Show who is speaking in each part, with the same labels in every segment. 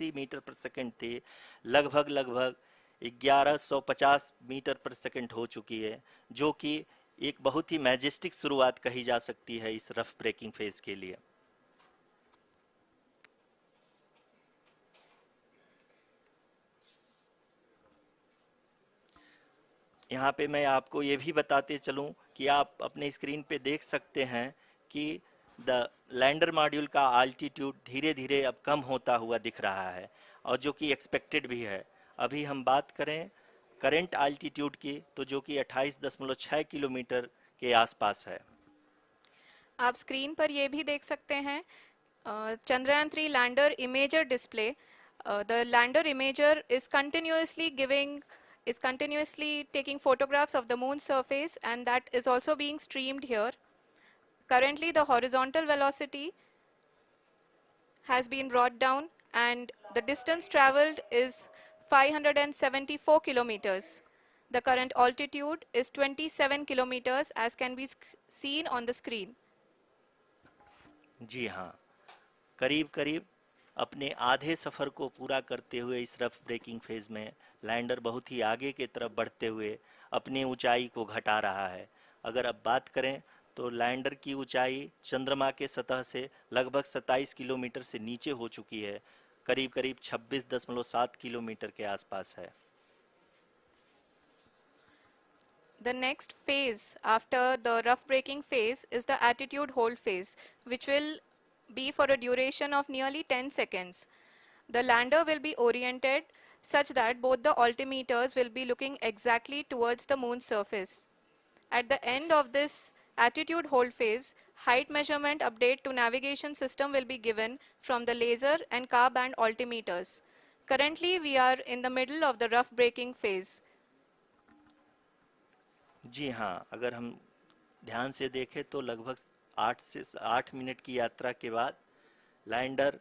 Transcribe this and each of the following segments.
Speaker 1: 80 metre पर second थे, लगभग 1150 मीटर पर सेकंड हो चुकी है, जो कि एक बहुत ही मैजेस्टिक शुरुआत कही जा सकती है इस रफ ब्रेकिंग फेज के लिए। यहाँ पे मैं आपको ये भी बताते चलूँ कि आप अपने स्क्रीन पे देख सकते हैं कि द लैंडर मॉड्यूल का आल्टीट्यूड धीरे धीरे अब कम होता हुआ दिख रहा है, और जो कि एक्सपेक्टेड भी है। अभी हम बात करें करंट आल्टीट्यूड की, तो जो कि 28.6 किलोमीटर के आसपास है।
Speaker 2: आप स्क्रीन पर ये भी देख सकते हैं Chandrayaan 3 lander imager display. The lander imager is continuously taking photographs of the moon's surface, and that is also being streamed here. Currently the horizontal velocity has been brought down and the distance traveled is 574 kilometers. The current altitude is 27 kilometers as can be seen on the screen.
Speaker 1: जी हाँ, करीब करीब अपने आधे सफ़र को पूरा करते हुए इस रफ ब्रेकिंग फेज में लैंडर बहुत ही आगे की तरफ बढ़ते हुए अपनी ऊंचाई को घटा रहा है। अगर अब बात करें तो लैंडर की ऊंचाई चंद्रमा के सतह से लगभग 27 किलोमीटर से नीचे हो चुकी है, करीब करीब 26.7 किलोमीटर के आसपास है।
Speaker 2: The next phase after the rough braking phase is the attitude hold phase, which will be for a duration of nearly 10 seconds. The lander will be oriented such that both the altimeters will be looking exactly towards the moon's surface. At the end of this attitude hold phase, height measurement update to navigation system will be given from the laser and car band altimeters. Currently, we are in the middle of the rough braking phase.
Speaker 1: जी हाँ, अगर हम ध्यान से देखें तो लगभग 8 minute की यात्रा के बाद लैंडर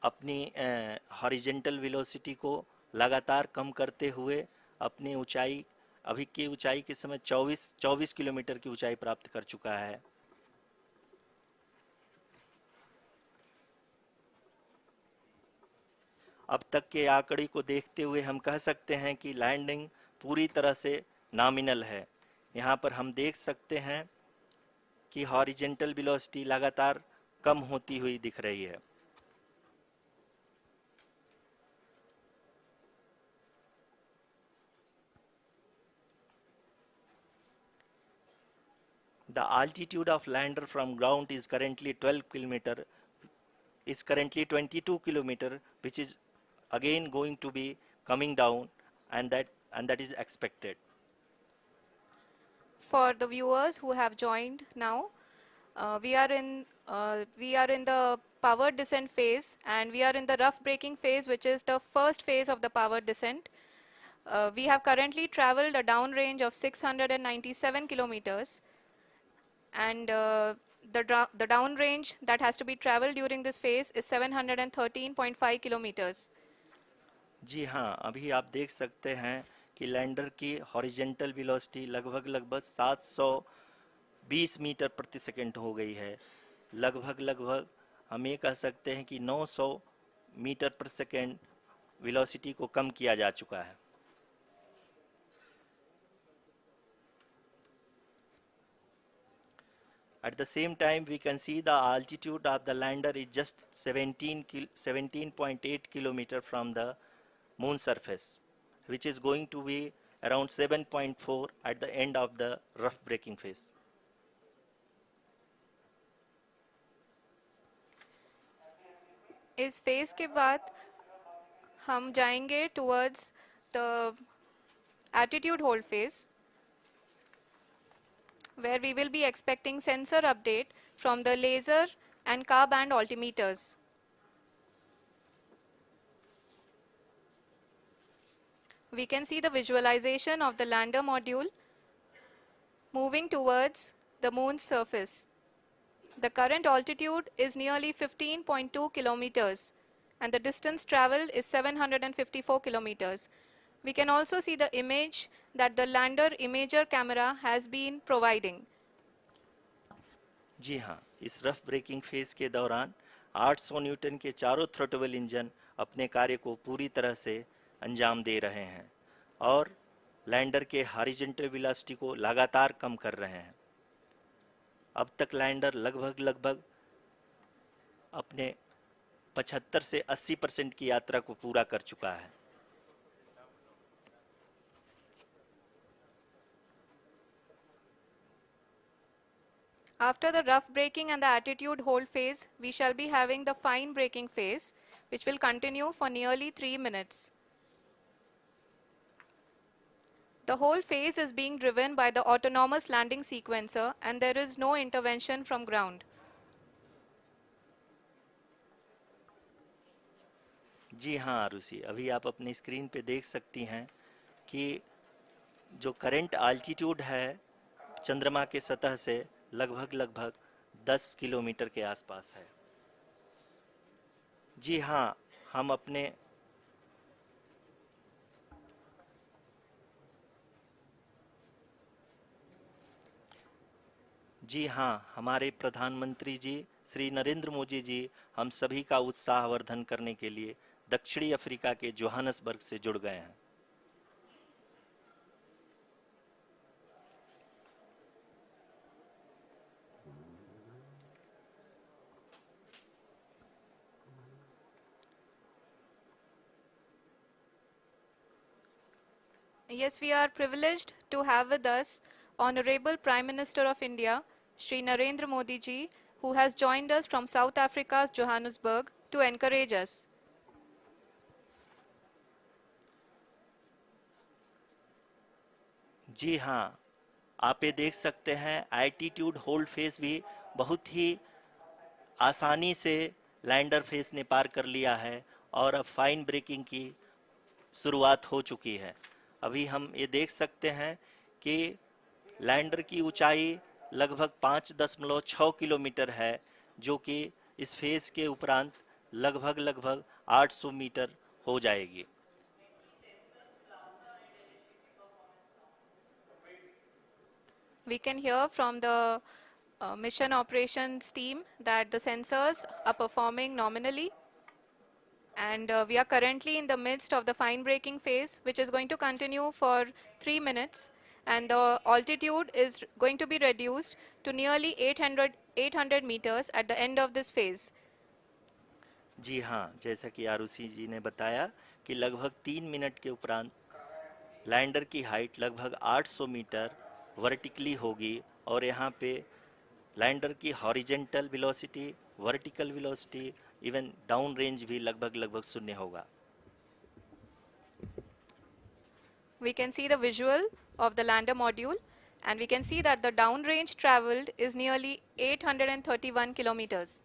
Speaker 1: अपनी हॉरिजेंटल वेलोसिटी को लगातार कम करते हुए अपनी ऊंचाई, अभी की ऊंचाई के समय 24 किलोमीटर की ऊंचाई प्राप्त कर चुका है। अब तक के आंकड़े को देखते हुए हम कह सकते हैं कि लैंडिंग पूरी तरह से नॉमिनल है। यहाँ पर हम देख सकते हैं कि हॉरिजेंटल वेलोसिटी लगातार कम होती हुई दिख रही है। The altitude of lander from ground is currently 12 kilometer, is currently 22 kilometer, which is again going to be coming down, and that is expected.
Speaker 2: For the viewers who have joined now, we are in the power descent phase, and we are in the rough braking phase, which is the first phase of the power descent. We have currently traveled a downrange of 697 kilometers, and the downrange that has to be traveled during this phase is 713.5 kilometers.
Speaker 1: जी हाँ, अभी आप देख सकते हैं कि lander की horizontal velocity लगभग 720 metre प्रति सेकंड हो गई है। लगभग हम ये कह सकते हैं कि 900 मीटर प्रति सेकंड वेलोसिटी को कम किया जा चुका है। At the same time, we can see the altitude of the lander is just 17.8 kilometer from the moon surface, which is going to be around 7.4 at the end of the rough braking phase.
Speaker 2: इस phase के बाद हम जाएंगे towards the attitude hold phase, where we will be expecting sensor update from the laser and car band altimeters. We can see the visualization of the lander module moving towards the moon's surface. The current altitude is nearly 15.2 kilometers and the distance traveled is 754 kilometers. We can also see the image that the lander imager camera has been providing.
Speaker 1: जी हाँ, इस rough breaking phase के दौरान 800 Newton के चारों throttle engine अपने कार्य को पूरी तरह से अंजाम दे रहे हैं और लैंडर के हॉरिजॉन्टल वेलोसिटी को लगातार कम कर रहे हैं। अब तक लैंडर लगभग अपने 75 से 80% की यात्रा को पूरा कर चुका है।
Speaker 2: After the rough braking and the attitude hold phase, we shall be having the fine braking phase, which will continue for nearly 3 minutes. The whole phase is being driven by the autonomous landing sequencer and there is no intervention from ground.
Speaker 1: जी हाँ आरुषि, अभी आप अपनी screen पे देख सकती हैं कि जो करंट आल्टीट्यूड है चंद्रमा के सतह से लगभग 10 किलोमीटर के आसपास है। जी हाँ, हम अपने जी हाँ, हमारे प्रधानमंत्री जी श्री नरेंद्र मोदी जी हम सभी का उत्साहवर्धन करने के लिए दक्षिणी अफ्रीका के जोहानसबर्ग से जुड़ गए हैं।
Speaker 2: Yes, we are privileged to have with us Honorable Prime Minister of India, Shri Narendra Modi ji, who has joined us from South Africa's Johannesburg to encourage us.
Speaker 1: जी हाँ, आप ये देख सकते हैं एल्टीट्यूड होल्ड फेस भी बहुत ही आसानी से लैंडर फेस ने पार कर लिया है और अब फाइन ब्रेकिंग की शुरुआत हो चुकी है। अभी हम ये देख सकते हैं कि लैंडर की ऊंचाई लगभग 5.6 किलोमीटर है, जो कि इस फेज के उपरांत लगभग 800 मीटर हो जाएगी।
Speaker 2: We can hear from the mission operations team that the sensors are performing nominally. And we are currently in the midst of the fine braking phase, which is going to continue for 3 minutes. And the altitude is going to be reduced to nearly 800 meters at the end of this phase.
Speaker 1: जी हाँ, जैसा कि आरुषि जी ने बताया कि लगभग 3 minute के उपरांत lander की हाइट लगभग 800 मीटर वर्टिकली होगी और यहाँ पे लैंडर की horizontal velocity, vertical velocity, even down range भी लगभग शून्य होगा।
Speaker 2: We can see the visual of the lander module and we can see that the downrange traveled is nearly 831 kilometers.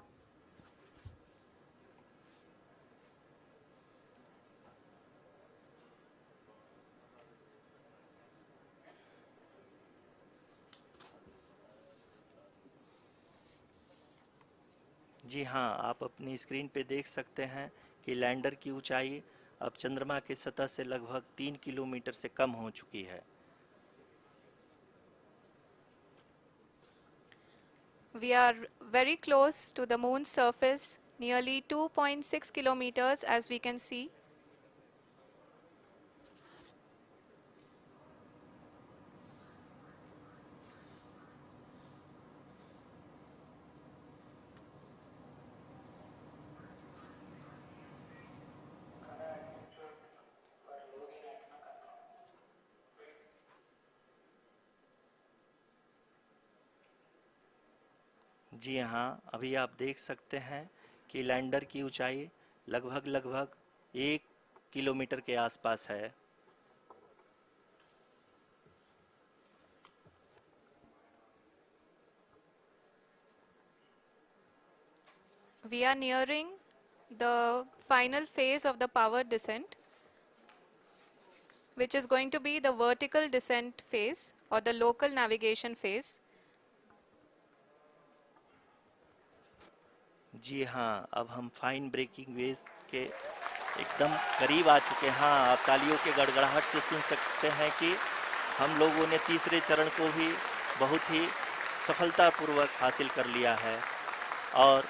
Speaker 1: जी हाँ, आप अपनी स्क्रीन पे देख सकते हैं कि लैंडर की ऊंचाई अब चंद्रमा की सतह से लगभग 3 किलोमीटर से कम हो चुकी है।
Speaker 2: We are very close to the moon's surface, nearly 2.6 kilometers as we can see.
Speaker 1: जी हाँ, अभी आप देख सकते हैं कि लैंडर की ऊंचाई लगभग 1 किलोमीटर के आसपास है।
Speaker 2: We are nearing the final phase of the power descent, which is going to be the vertical descent phase or the local navigation phase.
Speaker 1: जी हाँ, अब हम फाइन ब्रेकिंग वेव के एकदम करीब आ चुके हैं। हाँ, आप तालियों के गड़गड़ाहट से सुन सकते हैं कि हम लोगों ने तीसरे चरण को भी बहुत ही सफलतापूर्वक हासिल कर लिया है और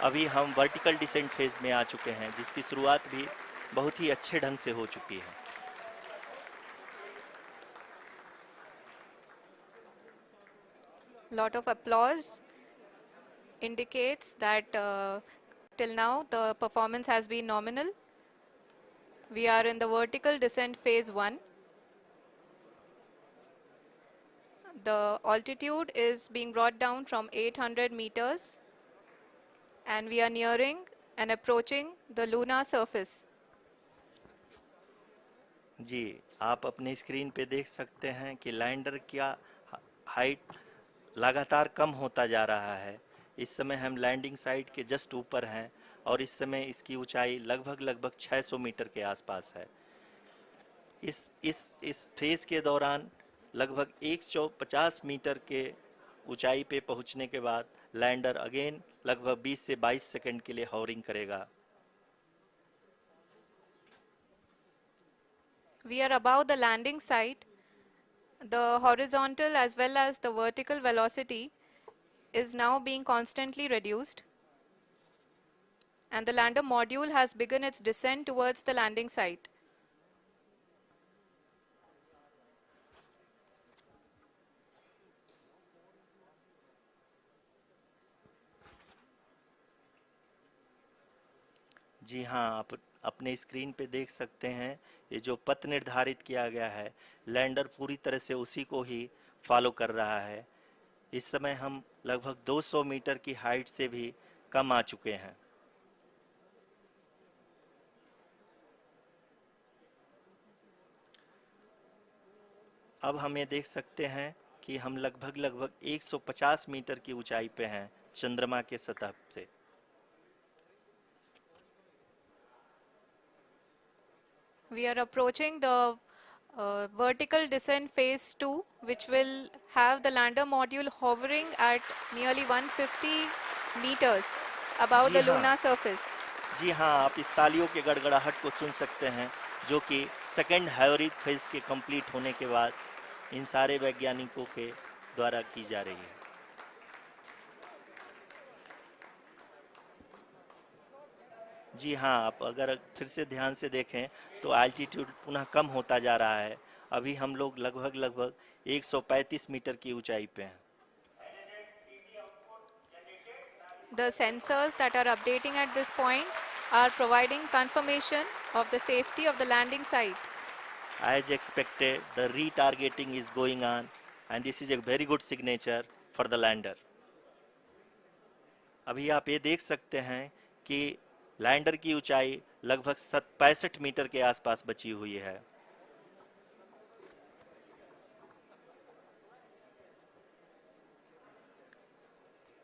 Speaker 1: अभी हम वर्टिकल डिसेंट फेज में आ चुके हैं, जिसकी शुरुआत भी बहुत ही अच्छे ढंग से हो चुकी है।
Speaker 2: Lot of applause indicates that till now the performance has been nominal. We are in the vertical descent phase 1. The altitude is being brought down from 800 meters and we are nearing and approaching the lunar surface.
Speaker 1: जी, आप अपने screen पे देख सकते हैं कि lander का height लगातार कम होता जा रहा है। इस समय हम लैंडिंग साइट के जस्ट ऊपर हैं और इस समय इसकी ऊंचाई लगभग 600 मीटर के आसपास है। इस फेज के दौरान लगभग 150 मीटर के ऊंचाई पे पहुंचने के बाद लैंडर अगेन लगभग 20 से 22 सेकंड के लिए हॉवरिंग करेगा।
Speaker 2: We are above the landing site. The horizontal as well as the vertical velocity is now being constantly reduced. And the lander module has begun its descent towards the landing site.
Speaker 1: जी हाँ, आप अपने screen पे देख सकते हैं, ये जो पथ निर्धारित किया गया है, लैंडर पूरी तरह से उसी को ही फॉलो कर रहा है। इस समय हम लगभग 200 मीटर की हाइट से भी कम आ चुके हैं। अब हम ये देख सकते हैं कि हम लगभग 150 मीटर की ऊंचाई पे हैं चंद्रमा के सतह से।
Speaker 2: We are approaching the vertical descent phase 2, which will have the lander module hovering at nearly 150 meters above
Speaker 1: ji
Speaker 2: the
Speaker 1: हाँ,
Speaker 2: lunar surface.
Speaker 1: जी हाँ, आप इस तालियों के गड़गड़ाहट को सुन सकते हैं, जो कि सेकंड हैवरिक फेज के कंप्लीट होने के बाद इन सारे वैज्ञानिकों के द्वारा की जा रही है। जी हाँ, आप अगर फिर से ध्यान से देखें तो एल्टीट्यूड पुनः कम होता जा रहा है। अभी हम लोग लगभग 135 मीटर की ऊंचाई पे हैं।
Speaker 2: The sensors that are updating at this point are providing confirmation of the safety of the landing site.
Speaker 1: As expected, the retargeting is going on and this is a very good signature for the lander. अभी आप ये देख सकते हैं कि lander की ऊंचाई लगभग 65 मीटर के आसपास बची हुई है।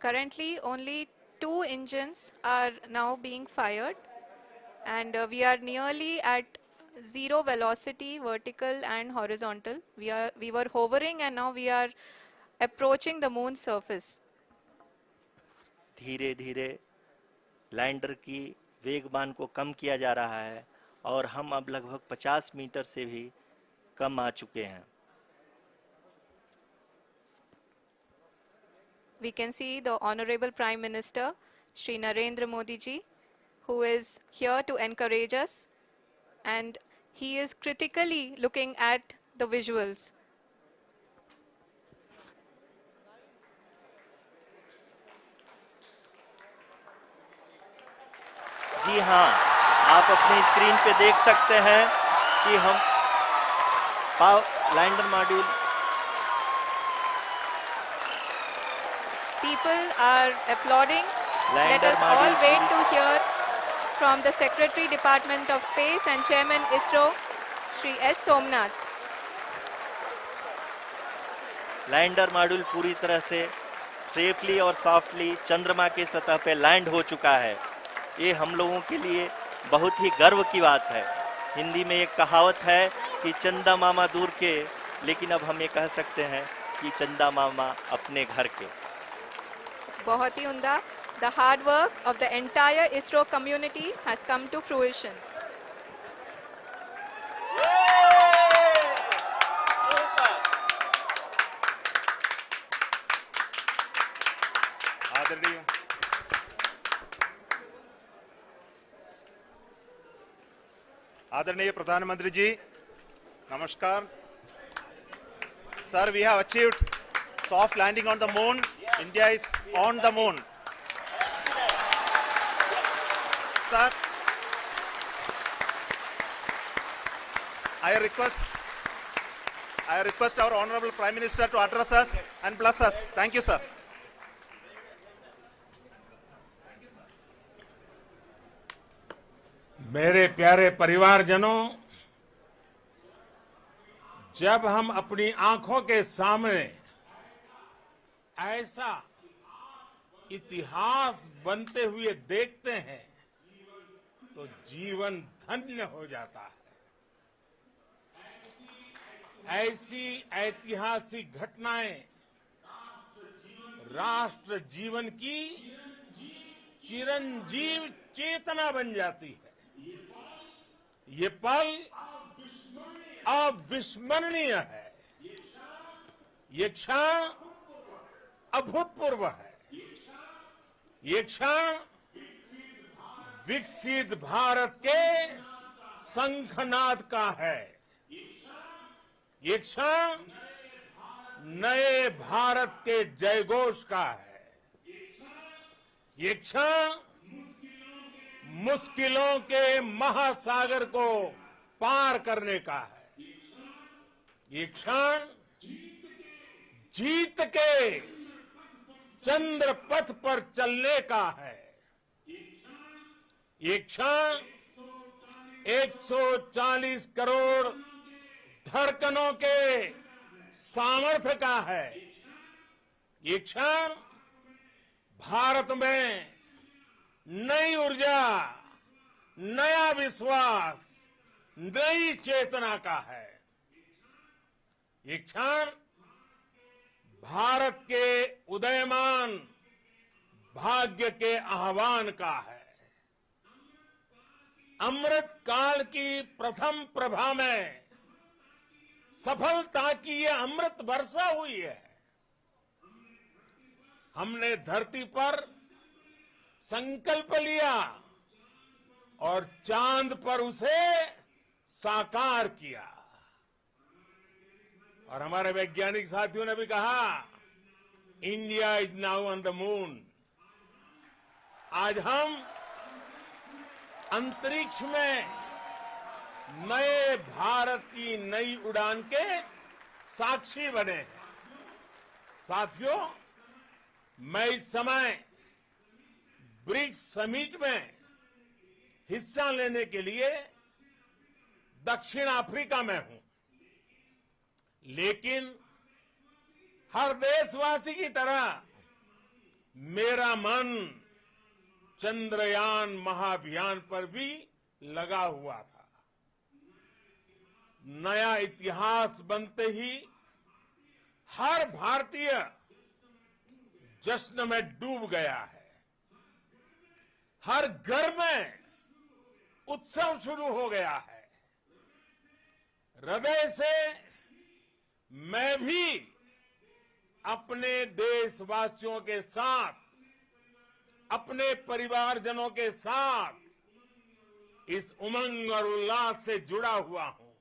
Speaker 2: Currently, only 2 engines are now being fired, and we are nearly at zero velocity, vertical and horizontal. We were hovering, and now we are approaching the moon's surface.
Speaker 1: धीरे धीरे लैंडर की वेगमान को कम किया जा रहा है और हम अब लगभग 50 मीटर से भी कम आ चुके हैं।
Speaker 2: We can see the Honorable Prime Minister, Shri Narendra Modi ji, who is here to encourage us, and he is critically looking at the visuals.
Speaker 1: जी हाँ, आप अपनी स्क्रीन पे देख सकते हैं कि हम lander module
Speaker 2: People are applauding. Let us all wait to hear from the Secretary Department of Space and Chairman ISRO, Shri S. Somnath.
Speaker 1: Lander module पूरी तरह से सेफली और सॉफ्टली चंद्रमा के सतह पे लैंड हो चुका है। ये हम लोगों के लिए बहुत ही गर्व की बात है। हिंदी में एक कहावत है कि चंदा मामा दूर के, लेकिन अब हम ये कह सकते हैं कि चंदा मामा अपने घर के।
Speaker 2: बहुत ही उम्दा. The hard work of the entire ISRO community has come to fruition.
Speaker 3: आदरणीय आदरणीय प्रधानमंत्री जी, नमस्कार. Sir, we have achieved soft landing on the moon. India is on the moon. Sir, I request our Honorable Prime Minister to address us and bless us. Thank you, sir.
Speaker 4: मेरे प्यारे परिवारजनों, जब हम अपनी आंखों के सामने ऐसा इतिहास बनते हुए देखते हैं तो जीवन धन्य हो जाता है. ऐसी ऐतिहासिक घटनाएं राष्ट्र जीवन की चिरंजीव चेतना बन जाती है. ये पल अविस्मरणीय है. ये क्षण अभूतपूर्व है. ये क्षण विकसित भारत के शंखनाद का है. ये क्षण नए भारत के जयघोष का है. ये क्षण मुश्किलों के महासागर को पार करने का है. ये क्षण जीत के चंद्र पथ पर चलने का है. ये क्षण 140 करोड़ धड़कनों के सामर्थ्य का है. ये क्षण भारत में नई ऊर्जा, नया विश्वास, नई चेतना का है. ये क्षण भारत के उदयमान भाग्य के आह्वान का है. अमृत काल की प्रथम प्रभा में सफलता की ये अमृत वर्षा हुई है. हमने धरती पर संकल्प लिया और चांद पर उसे साकार किया. और हमारे वैज्ञानिक साथियों ने भी कहा, India is now on the moon. आज हम अंतरिक्ष में नए भारत की नई उड़ान के साक्षी बने हैं. साथियों, मैं इस समय ब्रिक्स समिट में हिस्सा लेने के लिए दक्षिण अफ्रीका में हूं. लेकिन हर देशवासी की तरह मेरा मन चंद्रयान महाअभियान पर भी लगा हुआ था. नया इतिहास बनते ही हर भारतीय जश्न में डूब गया है. हर घर में उत्सव शुरू हो गया है. हृदय से मैं भी अपने देशवासियों के साथ, अपने परिवारजनों के साथ इस उमंग और उल्लास से जुड़ा हुआ हूं.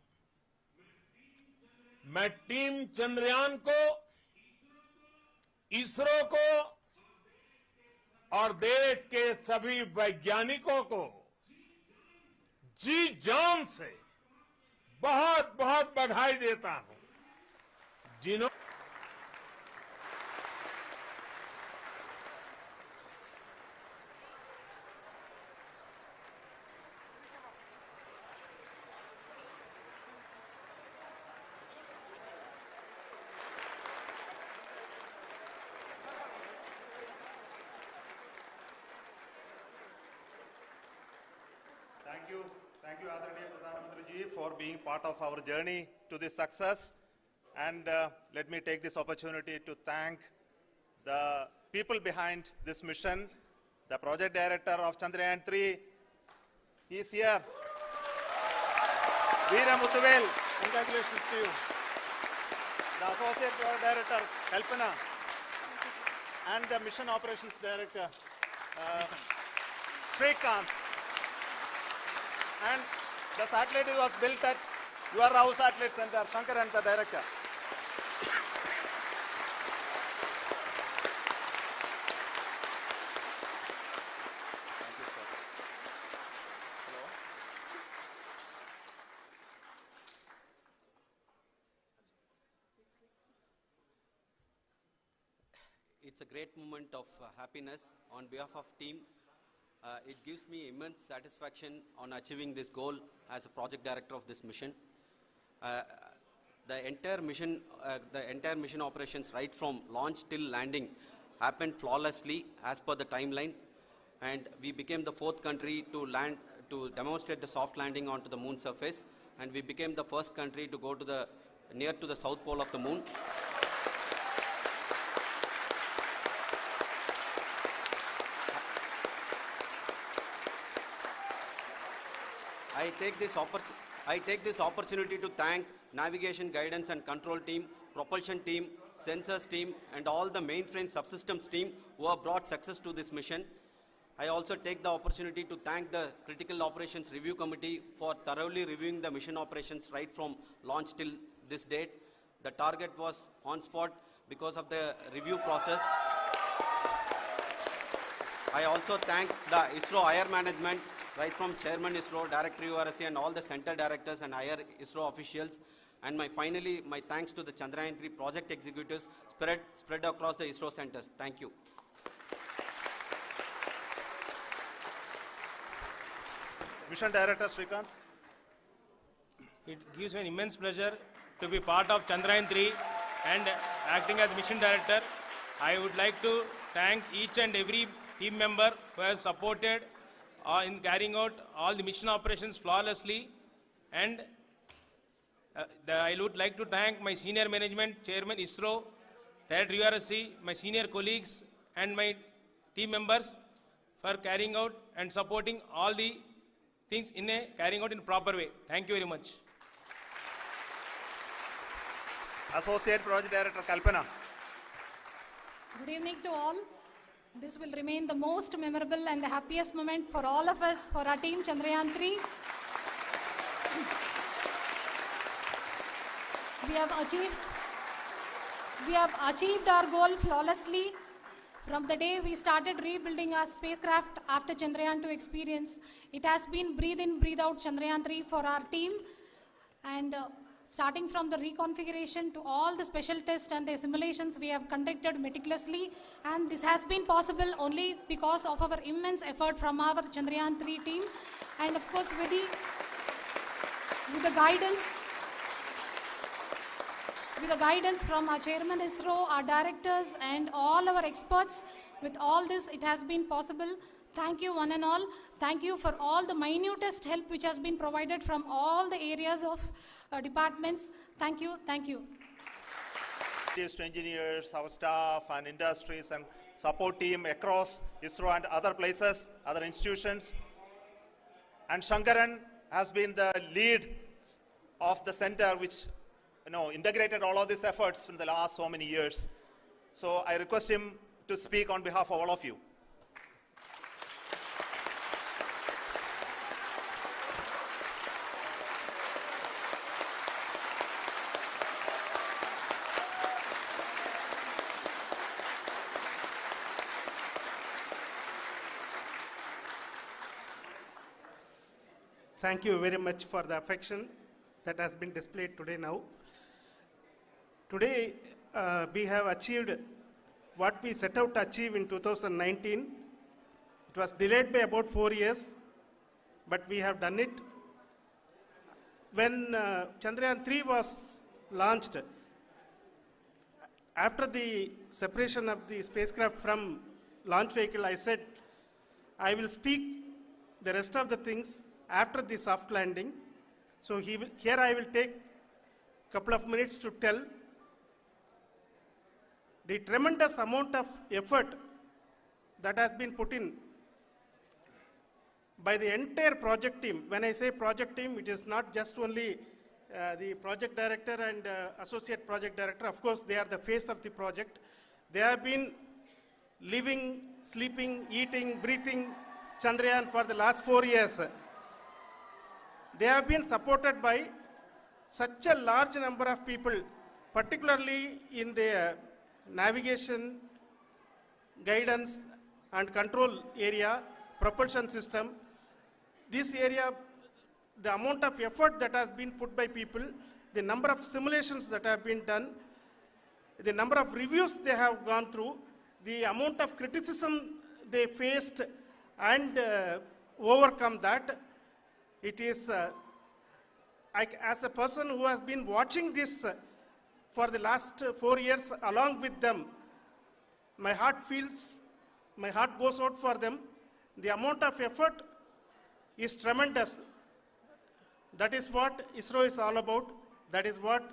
Speaker 4: मैं टीम चंद्रयान को, इसरो को और देश के सभी वैज्ञानिकों को जी जान से बहुत बहुत बधाई देता हूं, जिन्होंने
Speaker 3: Thank you, Adaraniya Pradhanamantri ji, for being part of our journey to this success. And let me take this opportunity to thank the people behind this mission. The project director of Chandrayaan 3, he is here. Veera Muthuvel, congratulations to you. The associate project director, Kalpana, and the mission operations director, Srikanth. And The satellite was built at your house satellite center, Shankar and the director.
Speaker 5: It's a great moment of happiness on behalf of team. It gives me immense satisfaction on achieving this goal as a project director of this mission. The entire mission operations right from launch till landing happened flawlessly as per the timeline, and we became the 4th country to demonstrate the soft landing onto the moon surface, and we became the first country to go to near to the south pole of the moon. I take this opportunity to thank navigation, guidance and control team, propulsion team, sensors team and all the mainframe subsystems team who have brought success to this mission. I also take the opportunity to thank the Critical Operations Review Committee for thoroughly reviewing the mission operations right from launch till this date. The target was on spot because of the review process. I also thank the ISRO higher management, right from Chairman ISRO, Director URSC and all the center directors and higher ISRO officials. And finally, my thanks to the Chandrayaan-3 project executives spread across the ISRO centers. Thank you.
Speaker 3: Mission Director Srikanth.
Speaker 6: It gives me an immense pleasure to be part of Chandrayaan-3 and acting as Mission Director. I would like to thank each and every team member who has supported in carrying out all the mission operations flawlessly, and I would like to thank my senior management, Chairman ISRO, Director URSC, my senior colleagues and my team members for carrying out and supporting all the things carrying out in a proper way. Thank you very much.
Speaker 3: Associate Project Director Kalpana.
Speaker 7: Good evening to all. This will remain the most memorable and the happiest moment for all of us, for our team Chandrayaan-3. We have achieved our goal flawlessly. From the day we started rebuilding our spacecraft after Chandrayaan-2 experience, it has been breathe in, breathe out Chandrayaan-3 for our team. And starting from the reconfiguration to all the special tests and the simulations we have conducted meticulously, and this has been possible only because of our immense effort from our Chandrayaan-3 team, and of course with the guidance from our Chairman ISRO, our directors and all our experts. With all this, it has been possible. Thank you one and all. Thank you for all the minutest help which has been provided from all the areas of departments. Thank you, thank you.
Speaker 3: To engineers, our staff and industries and support team across ISRO and other places, other institutions. And Shankaran has been the lead of the center which integrated all of these efforts in the last so many years. So I request him to speak on behalf of all of you.
Speaker 8: Thank you very much for the affection that has been displayed today now. Today, we have achieved what we set out to achieve in 2019. It was delayed by about 4 years, but we have done it. When Chandrayaan-3 was launched, after the separation of the spacecraft from launch vehicle, I said, I will speak the rest of the things after the soft landing. So here I will take a couple of minutes to tell the tremendous amount of effort that has been put in by the entire project team. When I say project team, it is not just only the project director and associate project director. Of course, they are the face of the project. They have been living, sleeping, eating, breathing Chandrayaan for the last 4 years. they have been supported by such a large number of people, particularly in the navigation, guidance and control area, propulsion system. This area, the amount of effort that has been put by people, the number of simulations that have been done, the number of reviews they have gone through, the amount of criticism they faced and overcome that. It is, as a person who has been watching this for the last 4 years along with them, my heart goes out for them. The amount of effort is tremendous. That is what ISRO is all about. That is what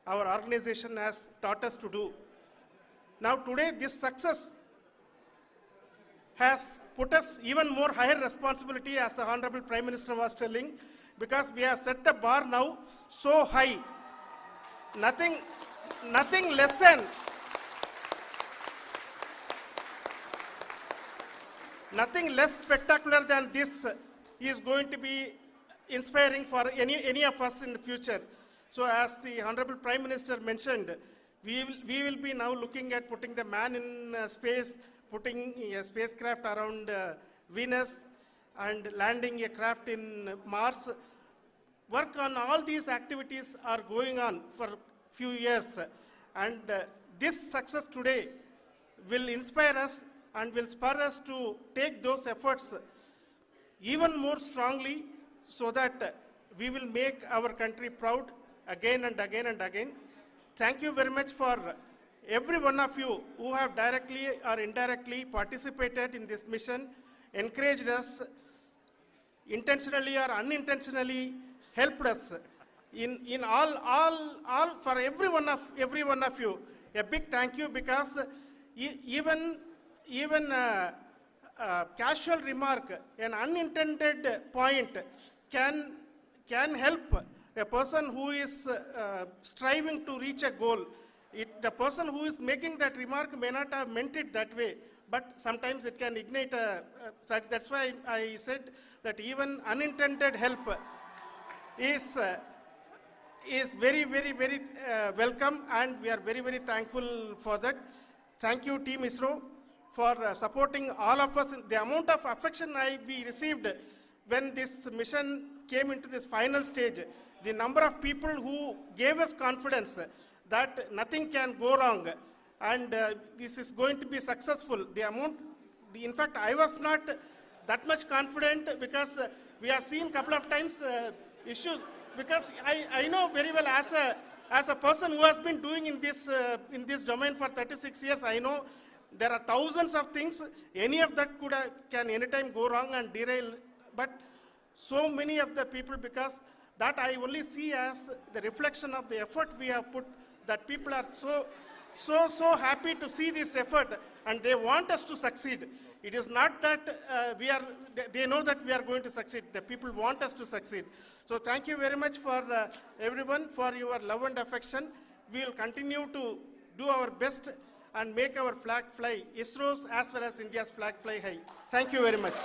Speaker 8: our organization has taught us to do. Now today, this success has put us even more higher responsibility, as the Honorable Prime Minister was telling, because we have set the bar now so high. Nothing less than nothing less spectacular than this is going to be inspiring for any of us in the future. So as the Honorable Prime Minister mentioned, we will be now looking at putting the man in space, putting a spacecraft around Venus and landing a craft in Mars. Work on all these activities are going on for few years, and this success today will inspire us and will spur us to take those efforts even more strongly, so that we will make our country proud again and again and again. Thank you very much for every one of you who have directly or indirectly participated in this mission, encouraged us, intentionally or unintentionally helped us in all for every one of you. A big thank you, because even casual remark, an unintended point can help a person who is striving to reach a goal. The person who is making that remark may not have meant it that way, but sometimes it can ignite that's why I said that even unintended help is very, very, very welcome, and we are very, very thankful for that. Thank you, Team ISRO, for supporting all of us. The amount of affection we received when this mission came into this final stage, the number of people who gave us confidence that nothing can go wrong and this is going to be successful. In fact, I was not that much confident, because we have seen couple of times issues, because I know very well as a person who has been doing in this domain for 36 years, I know there are thousands of things. Any of that can anytime go wrong and derail. But so many of the people, because that I only see as the reflection of the effort we have put, that people are so happy to see this effort and they want us to succeed. It is not that they know that we are going to succeed. The people want us to succeed. So thank you very much for everyone for your love and affection. We will continue to do our best and make our flag fly, ISRO's as well as India's flag fly high. Thank you very much.